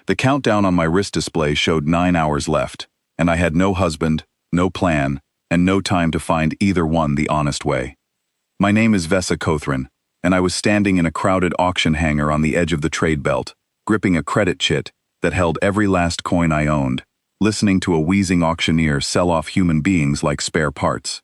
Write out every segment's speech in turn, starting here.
The countdown on my wrist display showed 9 hours left, and I had no husband, no plan, and no time to find either one the honest way. My name is Vesa Kothrin, and I was standing in a crowded auction hangar on the edge of the trade belt, gripping a credit chit that held every last coin I owned, listening to a wheezing auctioneer sell off human beings like spare parts.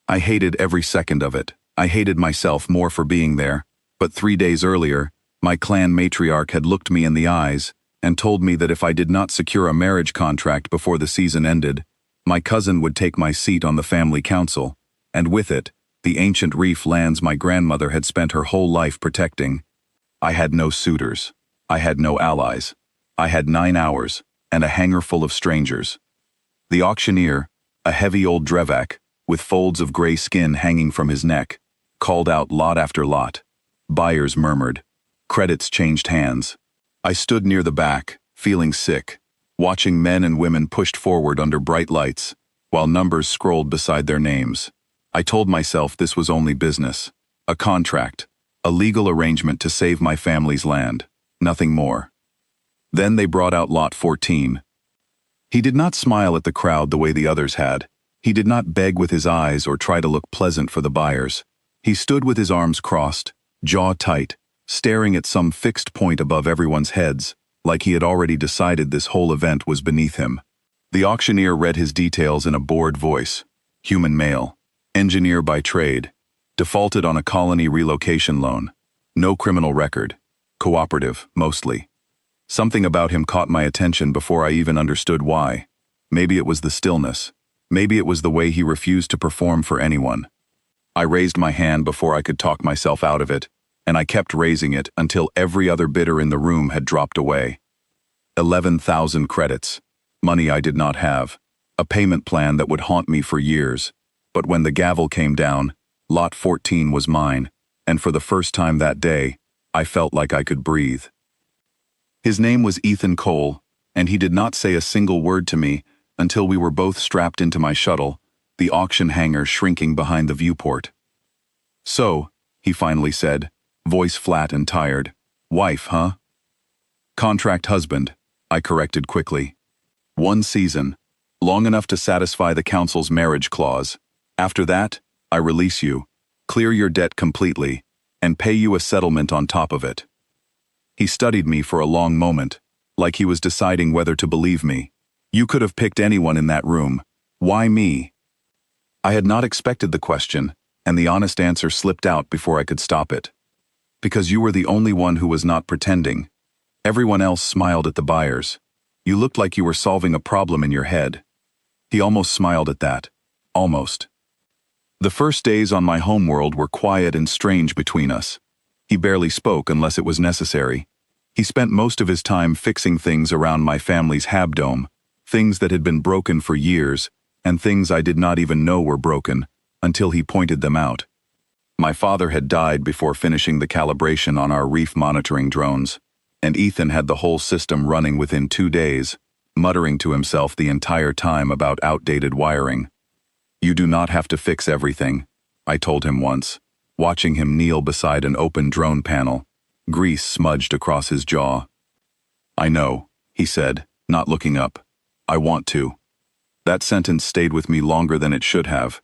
I hated every second of it. I hated myself more for being there, but 3 days earlier, my clan matriarch had looked me in the eyes and told me that if I did not secure a marriage contract before the season ended, my cousin would take my seat on the family council, and with it, the ancient reef lands my grandmother had spent her whole life protecting. I had no suitors. I had no allies. I had 9 hours, and a hangar full of strangers. The auctioneer, a heavy old Drevak, with folds of gray skin hanging from his neck, called out lot after lot. Buyers murmured. Credits changed hands. I stood near the back, feeling sick, watching men and women pushed forward under bright lights, while numbers scrolled beside their names. I told myself this was only business, a contract, a legal arrangement to save my family's land, nothing more. Then they brought out Lot 14. He did not smile at the crowd the way the others had. He did not beg with his eyes or try to look pleasant for the buyers. He stood with his arms crossed, jaw tight, staring at some fixed point above everyone's heads, like he had already decided this whole event was beneath him. The auctioneer read his details in a bored voice. Human male, engineer by trade, defaulted on a colony relocation loan, no criminal record, cooperative, mostly. Something about him caught my attention before I even understood why. Maybe it was the stillness. Maybe it was the way he refused to perform for anyone. I raised my hand before I could talk myself out of it, and I kept raising it until every other bidder in the room had dropped away. 11,000 credits. Money I did not have. A payment plan that would haunt me for years. But when the gavel came down, Lot 14 was mine, and for the first time that day, I felt like I could breathe. His name was Ethan Cole, and he did not say a single word to me until we were both strapped into my shuttle, the auction hangar shrinking behind the viewport. So, he finally said, voice flat and tired, wife, huh? Contract husband, I corrected quickly. 1 season, long enough to satisfy the council's marriage clause. After that, I release you, clear your debt completely, and pay you a settlement on top of it. He studied me for a long moment, like he was deciding whether to believe me. You could have picked anyone in that room. Why me? I had not expected the question, and the honest answer slipped out before I could stop it. Because you were the only one who was not pretending. Everyone else smiled at the buyers. You looked like you were solving a problem in your head. He almost smiled at that. Almost. The first days on my homeworld were quiet and strange between us. He barely spoke unless it was necessary. He spent most of his time fixing things around my family's habdome, things that had been broken for years, and things I did not even know were broken, until he pointed them out. My father had died before finishing the calibration on our reef monitoring drones, and Ethan had the whole system running within 2 days, muttering to himself the entire time about outdated wiring. You do not have to fix everything, I told him once, watching him kneel beside an open drone panel, grease smudged across his jaw. I know, he said, not looking up. I want to. That sentence stayed with me longer than it should have.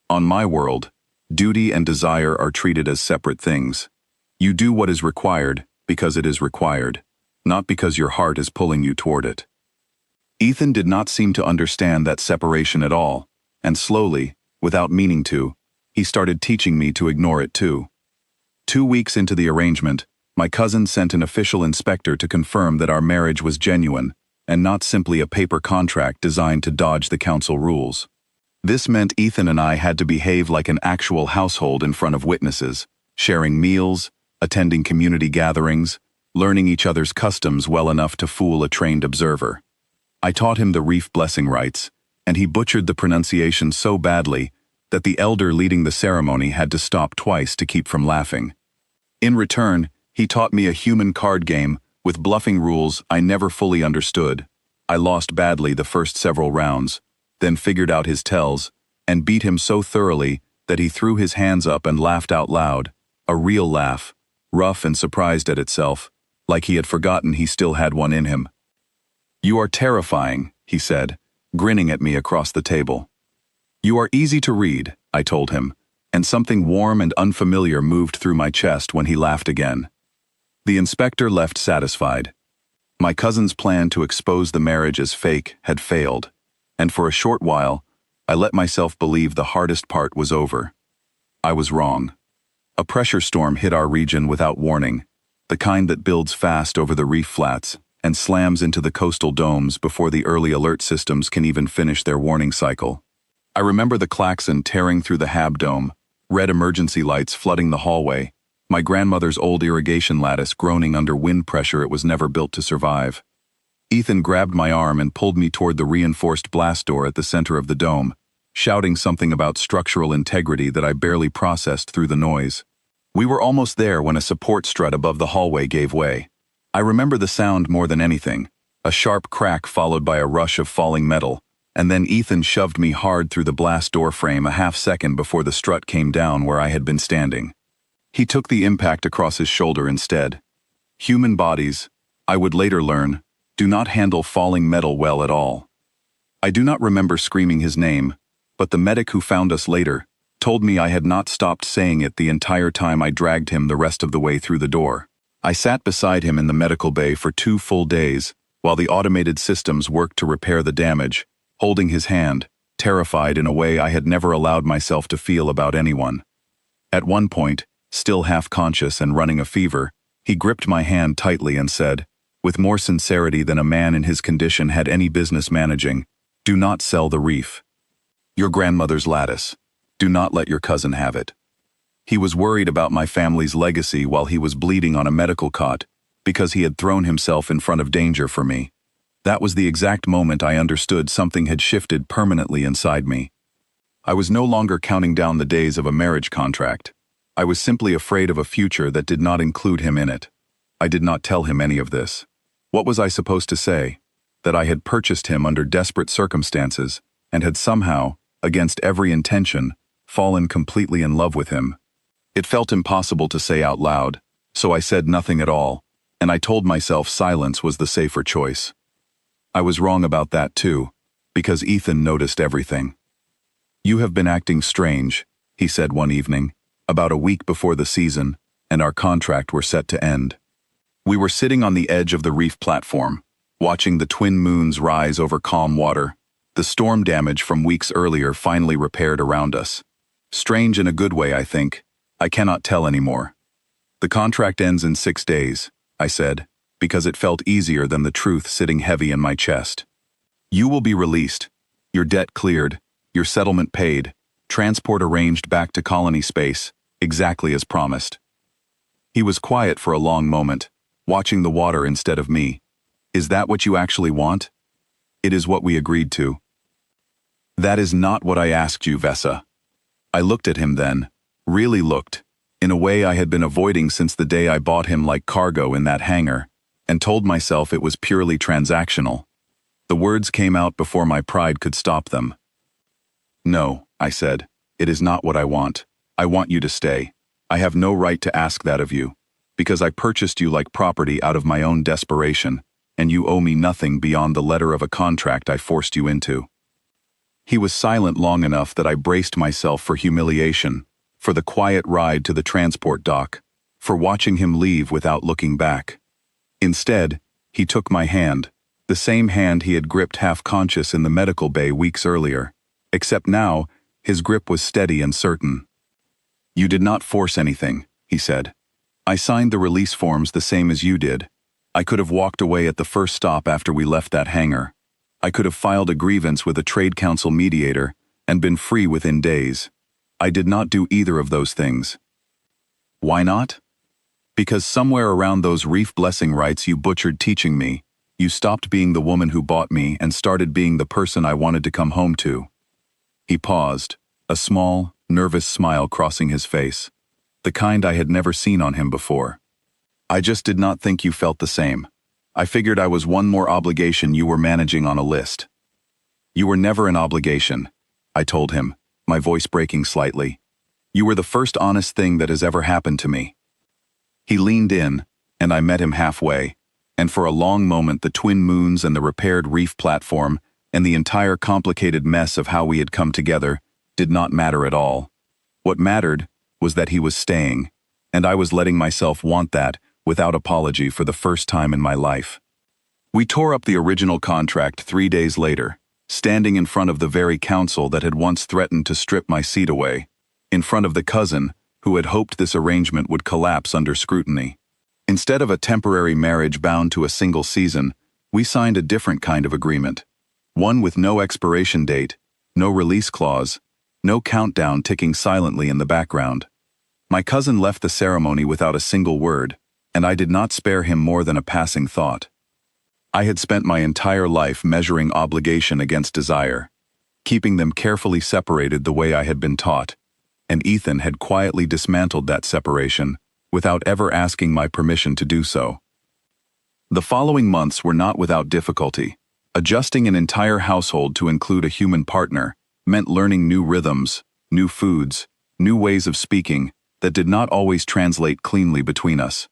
On my world, duty and desire are treated as separate things. You do what is required because it is required, not because your heart is pulling you toward it. Ethan did not seem to understand that separation at all, and slowly, without meaning to, he started teaching me to ignore it too. 2 weeks into the arrangement, my cousin sent an official inspector to confirm that our marriage was genuine, and not simply a paper contract designed to dodge the council rules. This meant Ethan and I had to behave like an actual household in front of witnesses, sharing meals, attending community gatherings, learning each other's customs well enough to fool a trained observer. I taught him the reef blessing rites, and he butchered the pronunciation so badly that the elder leading the ceremony had to stop twice to keep from laughing. In return, he taught me a human card game with bluffing rules I never fully understood. I lost badly the first several rounds, then figured out his tells, and beat him so thoroughly that he threw his hands up and laughed out loud, a real laugh, rough and surprised at itself, like he had forgotten he still had one in him. "You are terrifying," he said, grinning at me across the table. "You are easy to read," I told him, and something warm and unfamiliar moved through my chest when he laughed again. The inspector left satisfied. My cousin's plan to expose the marriage as fake had failed, and for a short while, I let myself believe the hardest part was over. I was wrong. A pressure storm hit our region without warning, the kind that builds fast over the reef flats and slams into the coastal domes before the early alert systems can even finish their warning cycle. I remember the klaxon tearing through the Hab dome, red emergency lights flooding the hallway, my grandmother's old irrigation lattice groaning under wind pressure it was never built to survive. Ethan grabbed my arm and pulled me toward the reinforced blast door at the center of the dome, shouting something about structural integrity that I barely processed through the noise. We were almost there when a support strut above the hallway gave way. I remember the sound more than anything, a sharp crack followed by a rush of falling metal, and then Ethan shoved me hard through the blast door frame a half-second before the strut came down where I had been standing. He took the impact across his shoulder instead. Human bodies, I would later learn, do not handle falling metal well at all. I do not remember screaming his name, but the medic who found us later told me I had not stopped saying it the entire time I dragged him the rest of the way through the door. I sat beside him in the medical bay for 2 full days while the automated systems worked to repair the damage, holding his hand, terrified in a way I had never allowed myself to feel about anyone. At one point, still half-conscious and running a fever, he gripped my hand tightly and said, with more sincerity than a man in his condition had any business managing, "Do not sell the reef. Your grandmother's lattice. Do not let your cousin have it." He was worried about my family's legacy while he was bleeding on a medical cot because he had thrown himself in front of danger for me. That was the exact moment I understood something had shifted permanently inside me. I was no longer counting down the days of a marriage contract. I was simply afraid of a future that did not include him in it. I did not tell him any of this. What was I supposed to say? That I had purchased him under desperate circumstances and had somehow, against every intention, fallen completely in love with him. It felt impossible to say out loud, so I said nothing at all, and I told myself silence was the safer choice. I was wrong about that too, because Ethan noticed everything. "You have been acting strange," he said one evening, about a week before the season, and our contract were set to end. We were sitting on the edge of the reef platform, watching the twin moons rise over calm water, the storm damage from weeks earlier finally repaired around us. Strange in a good way, I think. I cannot tell anymore. "The contract ends in 6 days, I said, because it felt easier than the truth sitting heavy in my chest. "You will be released, your debt cleared, your settlement paid, transport arranged back to colony space, exactly as promised." He was quiet for a long moment, watching the water instead of me. "Is that what you actually want?" "It is what we agreed to." "That is not what I asked you, Vesa." I looked at him then, really looked, in a way I had been avoiding since the day I bought him like cargo in that hangar, and told myself it was purely transactional. The words came out before my pride could stop them. "No," I said, "it is not what I want. I want you to stay. I have no right to ask that of you, because I purchased you like property out of my own desperation, and you owe me nothing beyond the letter of a contract I forced you into." He was silent long enough that I braced myself for humiliation, for the quiet ride to the transport dock, for watching him leave without looking back. Instead, he took my hand, the same hand he had gripped half-conscious in the medical bay weeks earlier, except now, his grip was steady and certain. "You did not force anything," he said. "I signed the release forms the same as you did. I could have walked away at the first stop after we left that hangar. I could have filed a grievance with a trade council mediator and been free within days. I did not do either of those things." "Why not?" "Because somewhere around those reef blessing rites you butchered teaching me, you stopped being the woman who bought me and started being the person I wanted to come home to." He paused, a small, nervous smile crossing his face, the kind I had never seen on him before. "I just did not think you felt the same. I figured I was one more obligation you were managing on a list." "You were never an obligation," I told him, my voice breaking slightly. "You were the first honest thing that has ever happened to me." He leaned in, and I met him halfway, and for a long moment the twin moons and the repaired reef platform and the entire complicated mess of how we had come together did not matter at all. What mattered was that he was staying, and I was letting myself want that without apology for the first time in my life. We tore up the original contract 3 days later, standing in front of the very council that had once threatened to strip my seat away, in front of the cousin who had hoped this arrangement would collapse under scrutiny. Instead of a temporary marriage bound to a single season, we signed a different kind of agreement. One with no expiration date, no release clause, no countdown ticking silently in the background. My cousin left the ceremony without a single word, and I did not spare him more than a passing thought. I had spent my entire life measuring obligation against desire, keeping them carefully separated the way I had been taught, and Ethan had quietly dismantled that separation without ever asking my permission to do so. The following months were not without difficulty. Adjusting an entire household to include a human partner meant learning new rhythms, new foods, new ways of speaking that did not always translate cleanly between us.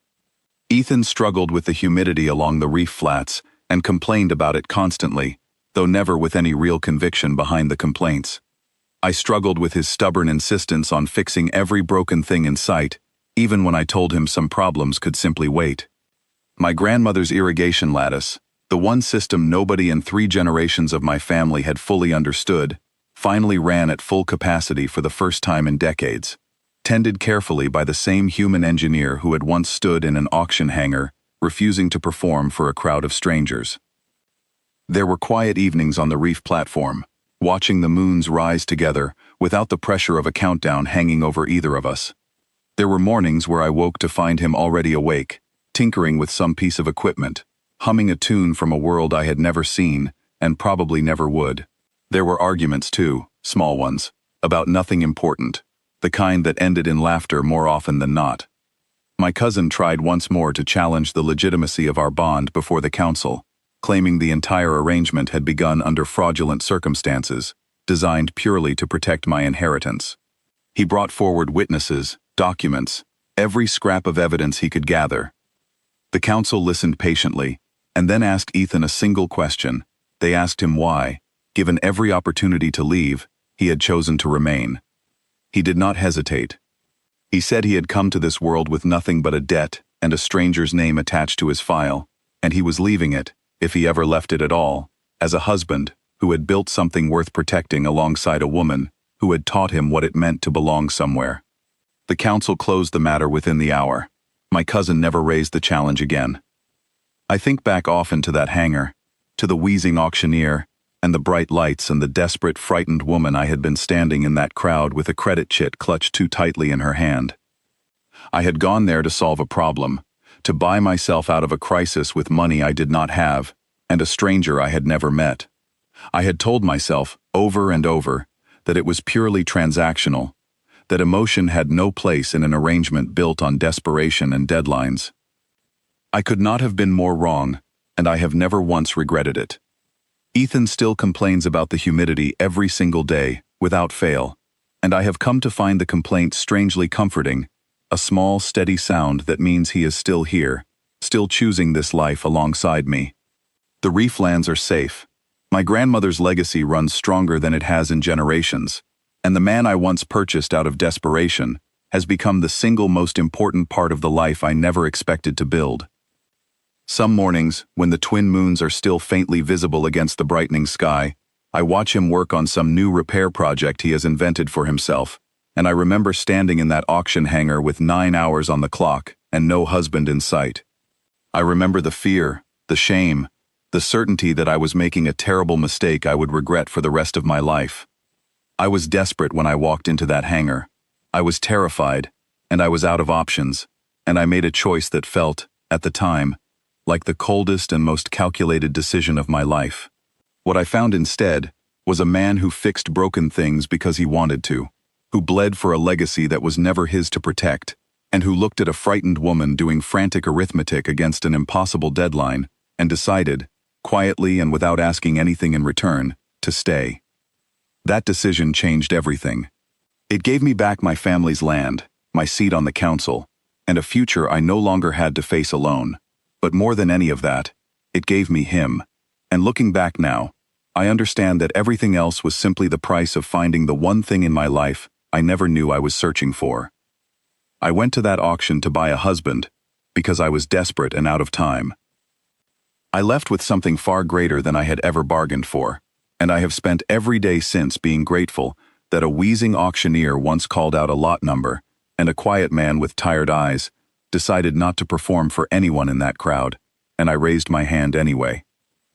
Ethan struggled with the humidity along the reef flats and complained about it constantly, though never with any real conviction behind the complaints. I struggled with his stubborn insistence on fixing every broken thing in sight, even when I told him some problems could simply wait. My grandmother's irrigation lattice, the one system nobody in 3 generations of my family had fully understood, finally ran at full capacity for the first time in decades, tended carefully by the same human engineer who had once stood in an auction hangar, refusing to perform for a crowd of strangers. There were quiet evenings on the reef platform, watching the moons rise together without the pressure of a countdown hanging over either of us. There were mornings where I woke to find him already awake, tinkering with some piece of equipment, humming a tune from a world I had never seen and probably never would. There were arguments too, small ones, about nothing important, the kind that ended in laughter more often than not. My cousin tried once more to challenge the legitimacy of our bond before the council, claiming the entire arrangement had begun under fraudulent circumstances, designed purely to protect my inheritance. He brought forward witnesses, documents, every scrap of evidence he could gather. The council listened patiently, and then asked Ethan a single question. They asked him why, given every opportunity to leave, he had chosen to remain. He did not hesitate. He said he had come to this world with nothing but a debt and a stranger's name attached to his file, and he was leaving it, if he ever left it at all, as a husband who had built something worth protecting alongside a woman who had taught him what it meant to belong somewhere. The council closed the matter within the hour. My cousin never raised the challenge again. I think back often to that hangar, to the wheezing auctioneer, and the bright lights and the desperate, frightened woman I had been standing in that crowd with a credit chit clutched too tightly in her hand. I had gone there to solve a problem, to buy myself out of a crisis with money I did not have, and a stranger I had never met. I had told myself, over and over, that it was purely transactional, that emotion had no place in an arrangement built on desperation and deadlines. I could not have been more wrong, and I have never once regretted it. Ethan still complains about the humidity every single day, without fail, and I have come to find the complaint strangely comforting, a small, steady sound that means he is still here, still choosing this life alongside me. The reeflands are safe. My grandmother's legacy runs stronger than it has in generations, and the man I once purchased out of desperation has become the single most important part of the life I never expected to build. Some mornings, when the twin moons are still faintly visible against the brightening sky, I watch him work on some new repair project he has invented for himself, and I remember standing in that auction hangar with 9 hours on the clock and no husband in sight. I remember the fear, the shame, the certainty that I was making a terrible mistake I would regret for the rest of my life. I was desperate when I walked into that hangar. I was terrified, and I was out of options, and I made a choice that felt, at the time, like the coldest and most calculated decision of my life. What I found instead was a man who fixed broken things because he wanted to, who bled for a legacy that was never his to protect, and who looked at a frightened woman doing frantic arithmetic against an impossible deadline and decided, quietly and without asking anything in return, to stay. That decision changed everything. It gave me back my family's land, my seat on the council, and a future I no longer had to face alone. But more than any of that, it gave me him. And looking back now, I understand that everything else was simply the price of finding the one thing in my life I never knew I was searching for. I went to that auction to buy a husband because I was desperate and out of time. I left with something far greater than I had ever bargained for, and I have spent every day since being grateful that a wheezing auctioneer once called out a lot number, and a quiet man with tired eyes decided not to perform for anyone in that crowd, and I raised my hand anyway.